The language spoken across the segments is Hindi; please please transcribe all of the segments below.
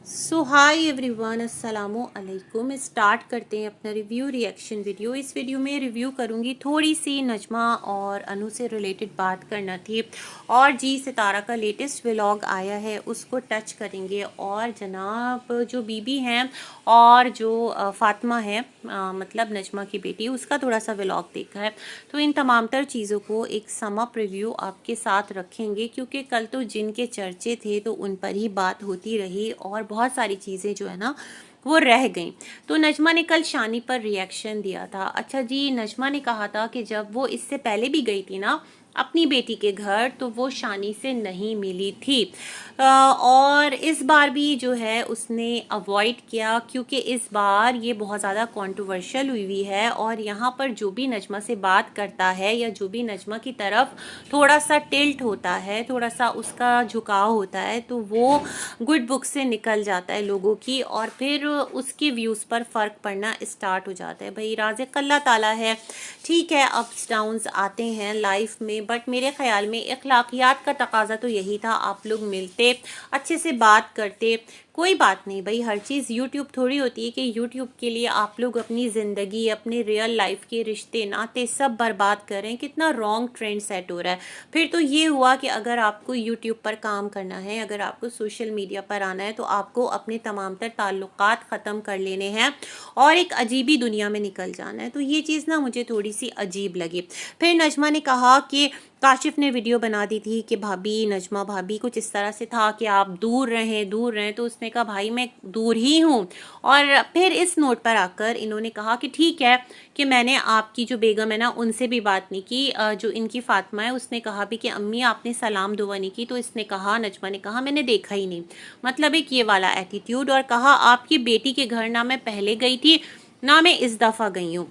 सो हाय एवरीवन, अस्सलामु अलैकुम। स्टार्ट करते हैं अपना रिव्यू रिएक्शन वीडियो। इस वीडियो में रिव्यू करूंगी, थोड़ी सी नजमा और अनु से रिलेटेड बात करना थी, और जी सितारा का लेटेस्ट व्लॉग आया है उसको टच करेंगे, और जनाब जो बीबी हैं और जो फातिमा है, मतलब नजमा की बेटी, उसका थोड़ा सा व्लॉग देखा है। तो इन तमाम तर चीज़ों को एक सम अप रिव्यू आपके साथ रखेंगे, क्योंकि कल तो जिनके चर्चे थे तो उन पर ही बात होती रही और बहुत सारी चीज़ें जो है ना वो रह गई। तो नजमा ने कल शानी पर रिएक्शन दिया था। अच्छा जी, नजमा ने कहा था कि जब वो इससे पहले भी गई थी ना अपनी बेटी के घर, तो वो शानी से नहीं मिली थी, और इस बार भी जो है उसने अवॉइड किया, क्योंकि इस बार ये बहुत ज़्यादा कंट्रोवर्शियल हुई है। और यहाँ पर जो भी नजमा से बात करता है या जो भी नजमा की तरफ थोड़ा सा टिल्ट होता है, थोड़ा सा उसका झुकाव होता है, तो वो गुड बुक से निकल जाता है लोगों की, और फिर उसके व्यूज़ पर फ़र्क पड़ना स्टार्ट हो जाता है। भाई राज़िक अल्लाह ताला है, ठीक है, अप्स डाउन्स आते हैं लाइफ में, बट मेरे ख्याल में अखलाकियात का तकाजा तो यही था, आप लोग मिलते अच्छे से बात करते। कोई बात नहीं भाई, हर चीज़ यूट्यूब थोड़ी होती है कि यूट्यूब के लिए आप लोग अपनी ज़िंदगी, अपने रियल लाइफ के रिश्ते नाते सब बर्बाद कर रहे हैं। कितना रॉन्ग ट्रेंड सेट हो रहा है। फिर तो ये हुआ कि अगर आपको यूट्यूब पर काम करना है, अगर आपको सोशल मीडिया पर आना है, तो आपको अपने तमाम तर ताल्लुकात ख़त्म कर लेने हैं और एक अजीबी दुनिया में निकल जाना है। तो ये चीज़ ना मुझे थोड़ी सी अजीब लगी। फिर नजमा ने कहा कि काशिफ ने वीडियो बना दी थी कि भाभी, नजमा भाभी, कुछ इस तरह से था कि आप दूर रहें दूर रहें, तो उसने कहा भाई मैं दूर ही हूँ। और फिर इस नोट पर आकर इन्होंने कहा कि ठीक है कि मैंने आपकी जो बेगम है ना उनसे भी बात नहीं की, जो इनकी फातिमा है उसने कहा भी कि अम्मी आपने सलाम दुआ नहीं की, तो इसने कहा, नजमा ने कहा मैंने देखा ही नहीं, मतलब एक ये वाला एटीट्यूड। और कहा आपकी बेटी के घर ना मैं पहले गई थी ना मैं इस दफ़ा गई हूँ,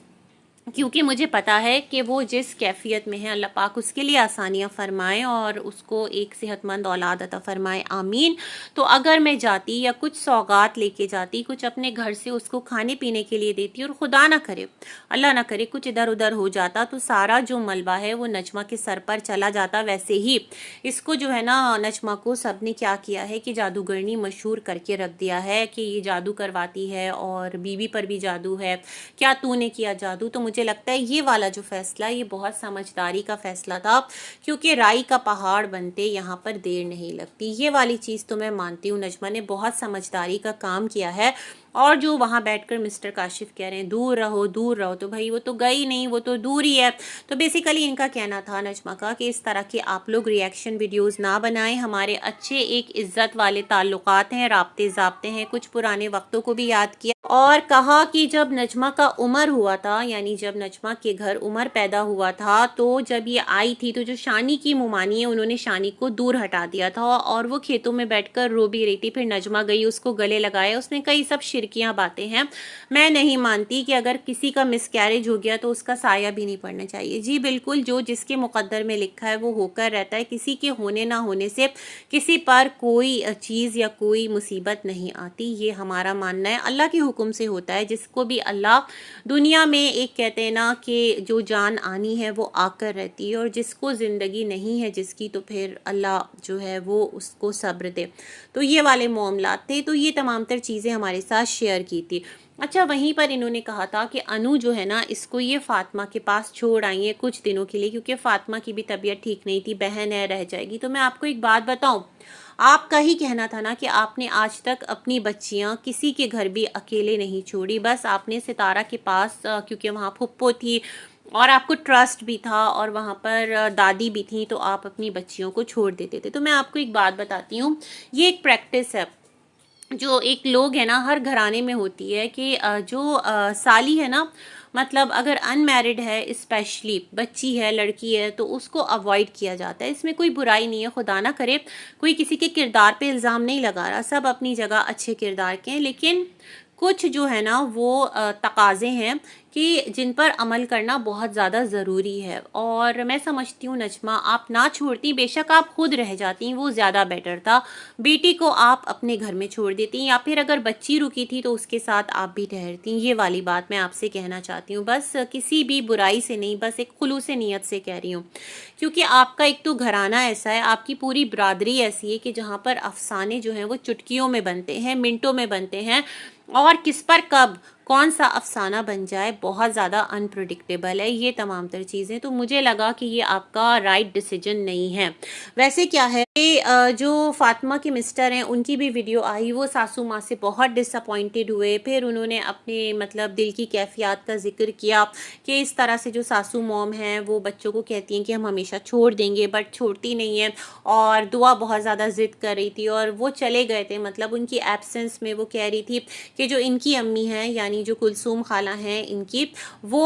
क्योंकि मुझे पता है कि वो जिस कैफियत में है, अल्लाह पाक उसके लिए आसानियाँ फरमाएँ और उसको एक सेहतमंद औलाद अता फरमाए, आमीन। तो अगर मैं जाती या कुछ सौगात लेके जाती, कुछ अपने घर से उसको खाने पीने के लिए देती, और खुदा ना करे, अल्लाह ना करे, कुछ इधर उधर हो जाता, तो सारा जो मलबा है वो नजमा के सर पर चला जाता। वैसे ही इसको जो है ना, नजमा को सब ने क्या किया है कि जादूगरनी मशहूर करके रख दिया है कि ये जादू करवाती है और बीवी पर भी जादू है, क्या तूने किया जादू। तो मुझे लगता है ये वाला जो फैसला, ये बहुत समझदारी का फैसला था, क्योंकि राई का पहाड़ बनते यहाँ पर देर नहीं लगती। ये वाली चीज़ तो मैं मानती हूँ, नजमा ने बहुत समझदारी का काम किया है। और जो वहाँ बैठकर मिस्टर काशिफ कह रहे हैं दूर रहो दूर रहो, तो भाई वो तो गई नहीं, वो तो दूर ही है। तो बेसिकली इनका कहना था नजमा का कि इस तरह के आप लोग रिएक्शन वीडियोस ना बनाएं, हमारे अच्छे एक इज्जत वाले ताल्लुकात हैं, राब्ते ज़ाब्ते हैं, कुछ पुराने वक्तों को भी याद किया। और कहा कि जब नजमा का उमर हुआ था, यानी जब नजमा के घर उमर पैदा हुआ था, तो जब ये आई थी तो जो शानी की मुमानी है उन्होंने शानी को दूर हटा दिया था, और वो खेतों में बैठकर रो भी रही थी। फिर नजमा गई, उसको गले लगाया, उसने कई सब शिरकियाँ बातें हैं। मैं नहीं मानती कि अगर किसी का मिसकैरेज हो गया तो उसका साया भी नहीं पड़ना चाहिए। जी बिल्कुल, जो जिसके मुकद्दर में लिखा है वो होकर रहता है, किसी के होने ना होने से किसी पर कोई चीज़ या कोई मुसीबत नहीं आती, ये हमारा मानना है। अल्लाह के हुक्म से होता है, जिसको भी अल्लाह दुनिया में एक कहते हैं ना कि जो जान आनी है वो आकर रहती है, और जिसको ज़िंदगी नहीं है जिसकी, तो फिर अल्लाह जो है वो उसको सब्र दे। तो ये वाले मामलात थे, तो ये तमाम तर चीज़ें हमारे साथ शेयर की थी। अच्छा, वहीं पर इन्होंने कहा था कि अनु जो है ना, इसको ये फातिमा के पास छोड़ आई है कुछ दिनों के लिए, क्योंकि फातिमा की भी तबीयत ठीक नहीं थी, बहन है, रह जाएगी। तो मैं आपको एक बात बताऊं, आपका ही कहना था ना कि आपने आज तक अपनी बच्चियां किसी के घर भी अकेले नहीं छोड़ी, बस आपने सितारा के पास, क्योंकि वहाँ फुप्पो थी और आपको ट्रस्ट भी था और वहाँ पर दादी भी थी, तो आप अपनी बच्चियों को छोड़ देते थे। तो मैं आपको एक बात बताती हूँ, ये एक प्रैक्टिस है जो एक लोग है ना हर घराने में होती है कि जो साली है ना, मतलब अगर अनमैरिड है, स्पेशली बच्ची है, लड़की है, तो उसको अवॉइड किया जाता है। इसमें कोई बुराई नहीं है, खुदा ना करे कोई किसी के किरदार पे इल्ज़ाम नहीं लगा रहा, सब अपनी जगह अच्छे किरदार के हैं, लेकिन कुछ जो है ना वो तकाज़े हैं कि जिन पर अमल करना बहुत ज़्यादा ज़रूरी है। और मैं समझती हूँ नजमा, आप ना छोड़ती, बेशक आप खुद रह जाती, वो ज़्यादा बेटर था। बेटी को आप अपने घर में छोड़ देती, या फिर अगर बच्ची रुकी थी तो उसके साथ आप भी ठहरती। ये वाली बात मैं आपसे कहना चाहती हूँ, बस किसी भी बुराई से नहीं, बस एक खुलूस नीयत से कह रही हूँ। क्योंकि आपका एक तो घराना ऐसा है, आपकी पूरी बिरादरी ऐसी है कि जहाँ पर अफसाने जो हैं वो चुटकियों में बनते हैं, मिनटों में बनते हैं, और किस पर कब कौन सा अफसाना बन जाए बहुत ज़्यादा अनप्रडिक्टेबल है ये तमाम तर चीज़ें। तो मुझे लगा कि ये आपका राइट डिसीजन नहीं है। वैसे क्या है कि जो फातिमा के मिस्टर हैं उनकी भी वीडियो आई, वो सासू माँ से बहुत डिसअपॉइंटेड हुए। फिर उन्होंने अपने मतलब दिल की कैफियत का जिक्र किया कि इस तरह से जो सासू मॉम हैं वो बच्चों को कहती हैं कि हम हमेशा छोड़ देंगे, बट छोड़ती नहीं है, और दुआ बहुत ज़्यादा ज़िद कर रही थी। और वो चले गए थे, मतलब उनकी एब्सेंस में वो कह रही थी कि जो इनकी अम्मी हैं, यानी जो कुलसूम खाला हैं इनकी, वो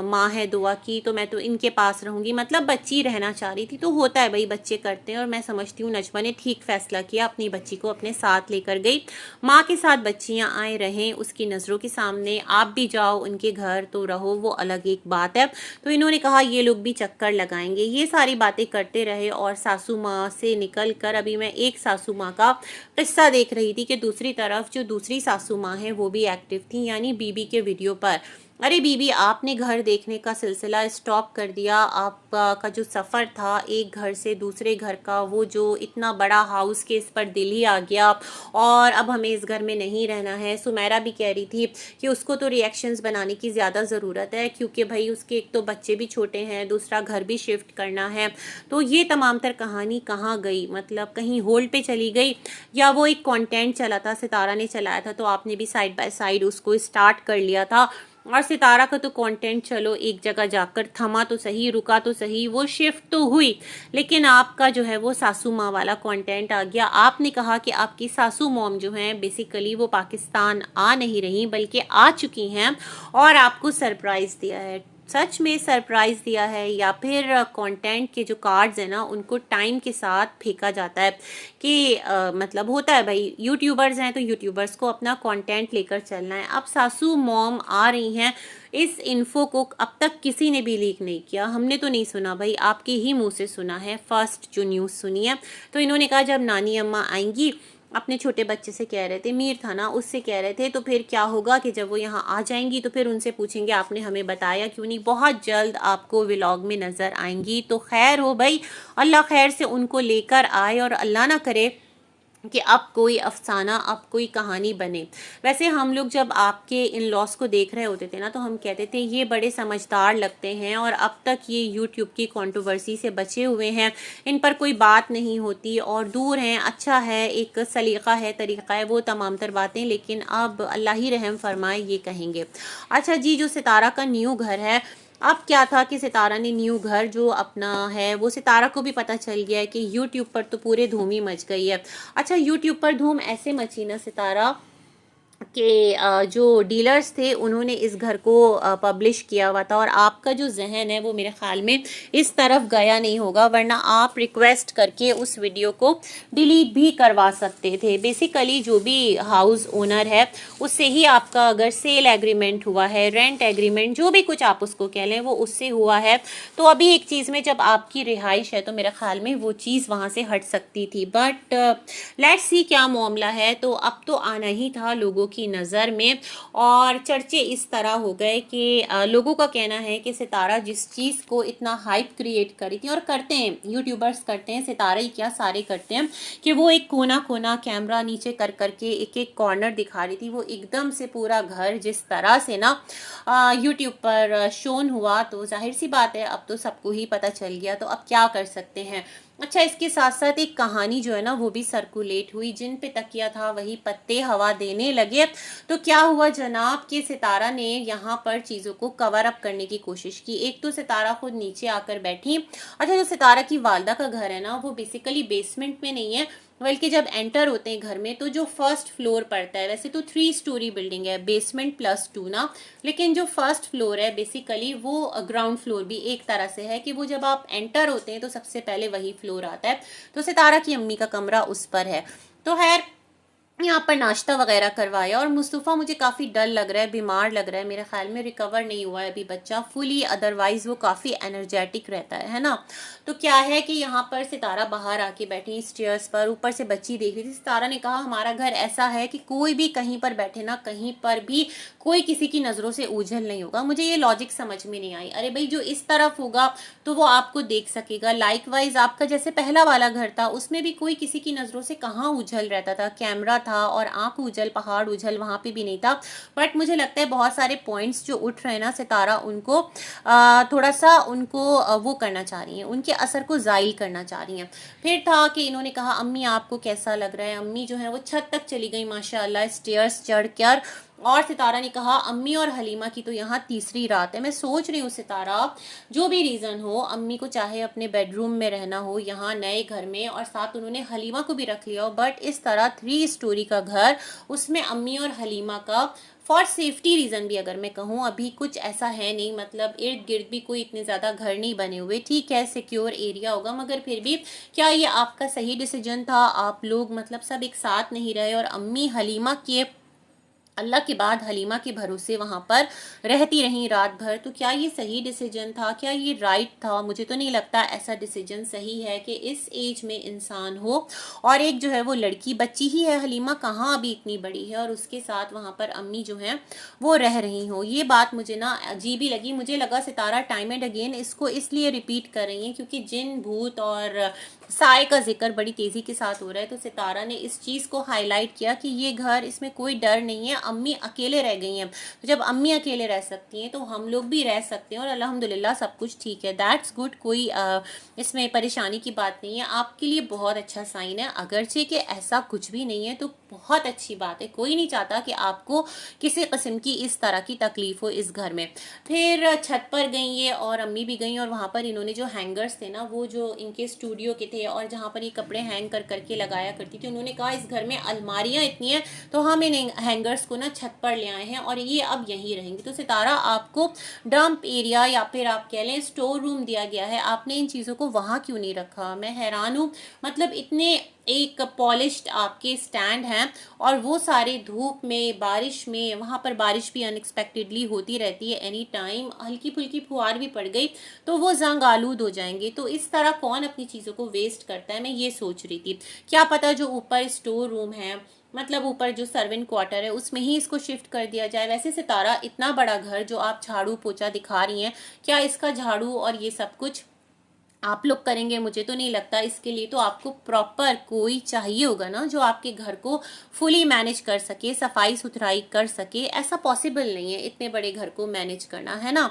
माँ है दुआ की, तो मैं तो इनके पास रहूँगी, मतलब बच्ची रहना चाह रही थी। तो होता है भाई, बच्चे करते हैं। और मैं समझती हूँ नजमा ने ठीक फैसला किया, अपनी बच्ची को अपने साथ लेकर गई। माँ के साथ बच्चियाँ आए रहें उसकी नज़रों के सामने, आप भी जाओ उनके घर तो रहो, वो अलग एक बात है। तो इन्होंने कहा ये लोग भी चक्कर लगाएंगे, ये सारी बातें करते रहे। और सासू माँ से निकल कर अभी मैं एक सासू माँ का किस्सा देख रही थी कि दूसरी तरफ जो दूसरी सासू माँ है वो भी एक्टिव थी, यानी बीबी के वीडियो पर। अरे बीबी, आपने घर देखने का सिलसिला स्टॉप कर दिया। आपका का जो सफ़र था एक घर से दूसरे घर का, वो जो इतना बड़ा हाउस के इस पर दिल ही आ गया, और अब हमें इस घर में नहीं रहना है। सुमेरा भी कह रही थी कि उसको तो रिएक्शंस बनाने की ज़्यादा ज़रूरत है, क्योंकि भाई उसके एक तो बच्चे भी छोटे हैं, दूसरा घर भी शिफ्ट करना है। तो ये तमाम तर कहानी कहाँ गई, मतलब कहीं होल्ड पे चली गई, या वो एक कंटेंट चला था, सितारा ने चलाया था, तो आपने भी साइड बाय साइड उसको स्टार्ट कर लिया था। और सितारा का तो कंटेंट चलो एक जगह जाकर थमा तो सही, रुका तो सही, वो शिफ्ट तो हुई, लेकिन आपका जो है वो सासू माँ वाला कंटेंट आ गया। आपने कहा कि आपकी सासू मॉम जो हैं बेसिकली वो पाकिस्तान आ नहीं रही बल्कि आ चुकी हैं, और आपको सरप्राइज़ दिया है। सच में सरप्राइज़ दिया है, या फिर कंटेंट के जो कार्ड्स हैं ना उनको टाइम के साथ फेंका जाता है कि मतलब होता है भाई, यूट्यूबर्स हैं तो यूट्यूबर्स को अपना कंटेंट लेकर चलना है। अब सासू मॉम आ रही हैं, इस इन्फो को अब तक किसी ने भी लीक नहीं किया, हमने तो नहीं सुना भाई, आपके ही मुंह से सुना है, फर्स्ट जो न्यूज़ सुनी है। तो इन्होंने कहा जब नानी अम्मा आएंगी, अपने छोटे बच्चे से कह रहे थे, मीर था ना, उससे कह रहे थे, तो फिर क्या होगा कि जब वो यहाँ आ जाएंगी तो फिर उनसे पूछेंगे आपने हमें बताया क्यों नहीं। बहुत जल्द आपको व्लॉग में नज़र आएंगी। तो खैर हो भाई, अल्लाह खैर से उनको लेकर आए, और अल्लाह ना करे कि अब कोई अफसाना, अब कोई कहानी बने। वैसे हम लोग जब आपके इन लॉस को देख रहे होते थे ना, तो हम कहते थे ये बड़े समझदार लगते हैं, और अब तक ये यूट्यूब की कंट्रोवर्सी से बचे हुए हैं, इन पर कोई बात नहीं होती और दूर हैं, अच्छा है, एक सलीका है, तरीक़ा है, वो तमाम तर बातें। लेकिन अब अल्लाह ही रहम फरमाए ये कहेंगे। अच्छा जी, जो सितारा का न्यू घर है, अब क्या था कि सितारा ने न्यू घर जो अपना है वो सितारा को भी पता चल गया है कि यूट्यूब पर तो पूरे धूम ही मच गई है। अच्छा, यूट्यूब पर धूम ऐसे मची ना सितारा कि जो डीलर्स थे उन्होंने इस घर को पब्लिश किया हुआ था, और आपका जो जहन है वो मेरे ख्याल में इस तरफ गया नहीं होगा, वरना आप रिक्वेस्ट करके उस वीडियो को डिलीट भी करवा सकते थे। बेसिकली जो भी हाउस ओनर है उससे ही आपका अगर सेल एग्रीमेंट हुआ है, रेंट एग्रीमेंट, जो भी कुछ आप उसको कह लें, वो उससे हुआ है। तो अभी एक चीज़ में जब आपकी रिहाइश है तो मेरे ख्याल में वो चीज़ वहाँ से हट सकती थी, बट लेट्स सी क्या मामला है। तो अब तो आना ही था लोगों की नज़र में, और चर्चे इस तरह हो गए कि लोगों का कहना है कि सितारा जिस चीज़ को इतना हाइप क्रिएट करी थी, और करते हैं यूट्यूबर्स, करते हैं, सितारा ही क्या सारे करते हैं, कि वो एक कोना कोना कैमरा नीचे कर करके एक एक कॉर्नर दिखा रही थी, वो एकदम से पूरा घर जिस तरह से ना यूट्यूब पर शोन हुआ, तो जाहिर सी बात है अब तो सबको ही पता चल गया, तो अब क्या कर सकते हैं। अच्छा, इसके साथ साथ एक कहानी जो है ना वो भी सर्कुलेट हुई, जिन पे तकिया था वही पत्ते हवा देने लगे। तो क्या हुआ जनाब कि सितारा ने यहाँ पर चीज़ों को कवर अप करने की कोशिश की। एक तो सितारा खुद नीचे आकर बैठी। अच्छा, जो सितारा की वालदा का घर है ना वो बेसिकली बेसमेंट में नहीं है, बल्कि जब एंटर होते हैं घर में तो जो फर्स्ट फ्लोर पड़ता है, वैसे तो 3 स्टोरी बिल्डिंग है, बेसमेंट प्लस 2 ना, लेकिन जो फर्स्ट फ्लोर है बेसिकली वो ग्राउंड फ्लोर भी एक तरह से है कि वो जब आप एंटर होते हैं तो सबसे पहले वही फ्लोर आता है। तो सितारा की अम्मी का कमरा उस पर है। तो खैर यहाँ पर नाश्ता वगैरह करवाया। और मुस्तफ़ा मुझे काफ़ी डर लग रहा है, बीमार लग रहा है, मेरे ख्याल में रिकवर नहीं हुआ है अभी बच्चा फुली, अदरवाइज़ वो काफ़ी एनर्जेटिक रहता है ना। तो क्या है कि यहाँ पर सितारा बाहर आके बैठी स्टेयर्स पर, ऊपर से बच्ची देख रही थी। सितारा ने कहा हमारा घर ऐसा है कि कोई भी कहीं पर बैठे ना, कहीं पर भी कोई किसी की नज़रों से ओझल नहीं होगा। मुझे ये लॉजिक समझ में नहीं आई। अरे भाई, जो इस तरफ होगा तो वो आपको देख सकेगा। लाइकवाइज आपका जैसे पहला वाला घर था, उसमें भी कोई किसी की नज़रों से कहाँ उछल रहता था, कैमरा था और आंख उछल, पहाड़ उछल वहां पे भी नहीं था। बट मुझे लगता है बहुत सारे पॉइंट्स जो उठ रहे हैं ना, सितारा उनको थोड़ा सा उनको वो करना चाह रही हैं, उनके असर को जाइल करना चाह रही हैं। फिर था कि इन्होंने कहा अम्मी आपको कैसा लग रहा है। अम्मी जो है वो छत तक चली गई माशाल्लाह, स्टेयर्स चढ़ कर। और सितारा ने कहा अम्मी और हलीमा की तो यहाँ तीसरी रात है। मैं सोच रही हूँ सितारा, जो भी रीज़न हो, अम्मी को चाहे अपने बेडरूम में रहना हो यहाँ नए घर में, और साथ उन्होंने हलीमा को भी रख लिया हो, बट इस तरह 3 स्टोरी का घर, उसमें अम्मी और हलीमा का फॉर सेफ्टी रीज़न भी अगर मैं कहूँ, अभी कुछ ऐसा है नहीं, मतलब इर्द गिर्द भी कोई इतने ज़्यादा घर नहीं बने हुए। ठीक है, सिक्योर एरिया होगा, मगर फिर भी क्या ये आपका सही डिसीजन था? आप लोग मतलब सब एक साथ नहीं रहे और अम्मी हलीमा के, अल्लाह के बाद हलीमा के भरोसे वहाँ पर रहती रहीं रात भर। तो क्या ये सही डिसीजन था? क्या ये राइट था? मुझे तो नहीं लगता ऐसा डिसीजन सही है कि इस एज में इंसान हो, और एक जो है वो लड़की बच्ची ही है, हलीमा कहाँ अभी इतनी बड़ी है, और उसके साथ वहाँ पर अम्मी जो है वो रह रही हो। ये बात मुझे ना अजीब ही लगी। मुझे लगा सितारा टाइम एंड अगेन इसको इसलिए रिपीट कर रही हैं क्योंकि जिन, भूत और साय का जिक्र बड़ी तेजी के साथ हो रहा है, तो सितारा ने इस चीज को हाईलाइट किया कि ये घर, इसमें कोई डर नहीं है, अम्मी अकेले रह गई हैं। तो जब अम्मी अकेले रह सकती हैं तो हम लोग भी रह सकते हैं, और अल्हम्दुलिल्लाह सब कुछ ठीक है, दैट्स गुड। कोई इसमें परेशानी की बात नहीं है। आपके लिए बहुत अच्छा साइन है, अगरचे कि ऐसा कुछ भी नहीं है तो बहुत अच्छी बात है। कोई नहीं चाहता कि आपको किसी किस्म की इस तरह की तकलीफ हो इस घर में। फिर छत पर गई ये, और अम्मी भी गई, और वहाँ पर इन्होंने जो हैंगर्स थे ना, वो जो इनके स्टूडियो के थे और जहाँ पर ये कपड़े हैंग कर करके लगाया करती थी, उन्होंने कहा इस घर में अलमारियाँ इतनी हैं तो हम इन हैंगर्स को ना छत पर ले आए हैं और ये अब यहीं रहेंगे। तो सितारा, आपको डंप एरिया या फिर आप कह लें स्टोर रूम दिया गया है, आपने इन चीज़ों को वहाँ क्यों नहीं रखा? मैं हैरान हूँ। मतलब इतने एक पॉलिश्ड आपके स्टैंड हैं, और वो सारे धूप में, बारिश में, वहाँ पर बारिश भी अनएक्सपेक्टेडली होती रहती है, एनी टाइम हल्की फुल्की फुहार भी पड़ गई तो वो जंग आलूद हो जाएंगे। तो इस तरह कौन अपनी चीज़ों को वेस्ट करता है? मैं ये सोच रही थी। क्या पता जो ऊपर स्टोर रूम है, मतलब ऊपर जो सर्वेंट क्वार्टर है, उसमें ही इसको शिफ्ट कर दिया जाए। वैसे सितारा, इतना बड़ा घर जो आप झाड़ू पोछा दिखा रही हैं, क्या इसका झाड़ू और ये सब कुछ आप लोग करेंगे? मुझे तो नहीं लगता। इसके लिए तो आपको प्रॉपर कोई चाहिए होगा ना, जो आपके घर को फुली मैनेज कर सके, सफाई सुथराई कर सके। ऐसा पॉसिबल नहीं है इतने बड़े घर को मैनेज करना, है ना।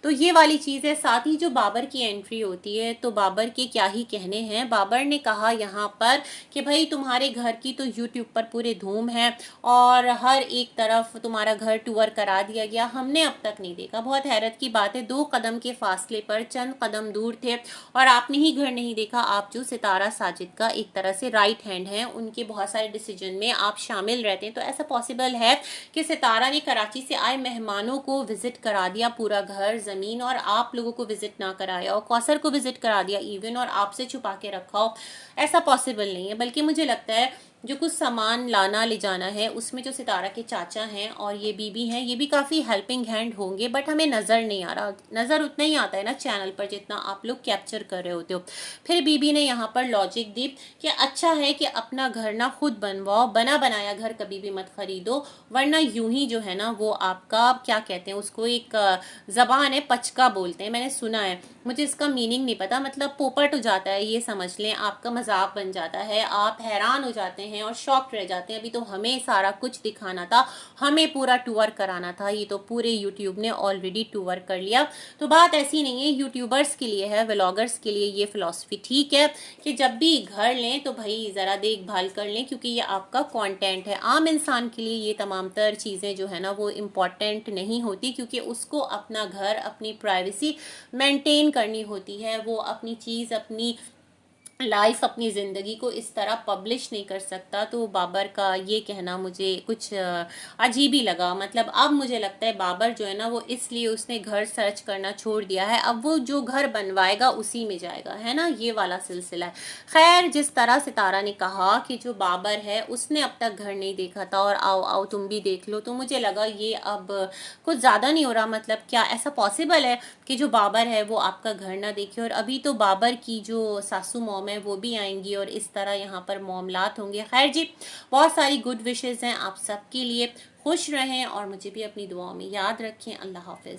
तो ये वाली चीज़ है। साथ ही जो बाबर की एंट्री होती है, तो बाबर के क्या ही कहने हैं। बाबर ने कहा यहाँ पर कि भाई तुम्हारे घर की तो यूट्यूब पर पूरे धूम है, और हर एक तरफ तुम्हारा घर टूर करा दिया गया, हमने अब तक नहीं देखा। बहुत हैरत की बात है, 2 कदम के फासले पर, चंद कदम दूर थे, और आपने ही घर नहीं देखा। आप जो सितारा साजिद का एक तरह से राइट हैंड है, उनके बहुत सारे डिसीजन में आप शामिल रहते हैं। तो ऐसा पॉसिबल है कि सितारा ने कराची से आए मेहमानों को विजिट करा दिया, पूरा घर ज़मीन, और आप लोगों को विजिट ना कराया, और कौसर को विजिट करा दिया इवन, और आपसे छुपा के रखा हो? ऐसा पॉसिबल नहीं है। बल्कि मुझे लगता है जो कुछ सामान लाना ले जाना है, उसमें जो सितारा के चाचा हैं और ये बीबी हैं, ये भी काफ़ी हेल्पिंग हैंड होंगे, बट हमें नज़र नहीं आ रहा। नज़र उतना ही आता है ना चैनल पर जितना आप लोग कैप्चर कर रहे होते हो। फिर बीबी ने यहाँ पर लॉजिक दी कि अच्छा है कि अपना घर ना खुद बनवाओ, बना बनाया घर कभी भी मत खरीदो, वरना यूं ही जो है ना वो आपका, क्या कहते हैं उसको, एक ज़बान है पचका बोलते हैं, मैंने सुना है, मुझे इसका मीनिंग नहीं पता, मतलब पोपट हो जाता है, ये समझ लें। आपका मजाक बन जाता है, आप हैरान हो जाते हैं और शॉक्ड रह जाते हैं। अभी तो हमें सारा कुछ दिखाना था, हमें पूरा टूर कराना था, ये तो पूरे यूट्यूब ने ऑलरेडी टूर कर लिया। तो बात ऐसी नहीं है, यूट्यूबर्स के लिए है, व्लॉगर्स के लिए ये फिलॉसफी ठीक है कि जब भी घर लें तो भाई ज़रा देखभाल कर लें, क्योंकि ये आपका कंटेंट है। आम इंसान के लिए ये तमाम तर चीज़ें जो है ना वो इम्पॉर्टेंट नहीं होती, क्योंकि उसको अपना घर, अपनी प्राइवेसी मेंटेन करनी होती है, वो अपनी चीज़, अपनी लाइफ अपनी ज़िंदगी को इस तरह पब्लिश नहीं कर सकता। तो बाबर का ये कहना मुझे कुछ अजीब ही लगा। मतलब अब मुझे लगता है बाबर जो है ना वो इसलिए उसने घर सर्च करना छोड़ दिया है, अब वो जो घर बनवाएगा उसी में जाएगा, है ना, ये वाला सिलसिला है। खैर, जिस तरह सितारा ने कहा कि जो बाबर है उसने अब तक घर नहीं देखा था और आओ आओ तुम भी देख लो, तो मुझे लगा ये अब कुछ ज़्यादा नहीं हो रहा। मतलब क्या ऐसा पॉसिबल है कि जो बाबर है वो आपका घर ना देखे? और अभी तो बाबर की जो सासू मॉम है वो भी आएंगी और इस तरह यहाँ पर मामलात होंगे। खैर जी, बहुत सारी गुड विशेज़ हैं आप सबके लिए। खुश रहें और मुझे भी अपनी दुआओं में याद रखें। अल्लाह हाफिज़।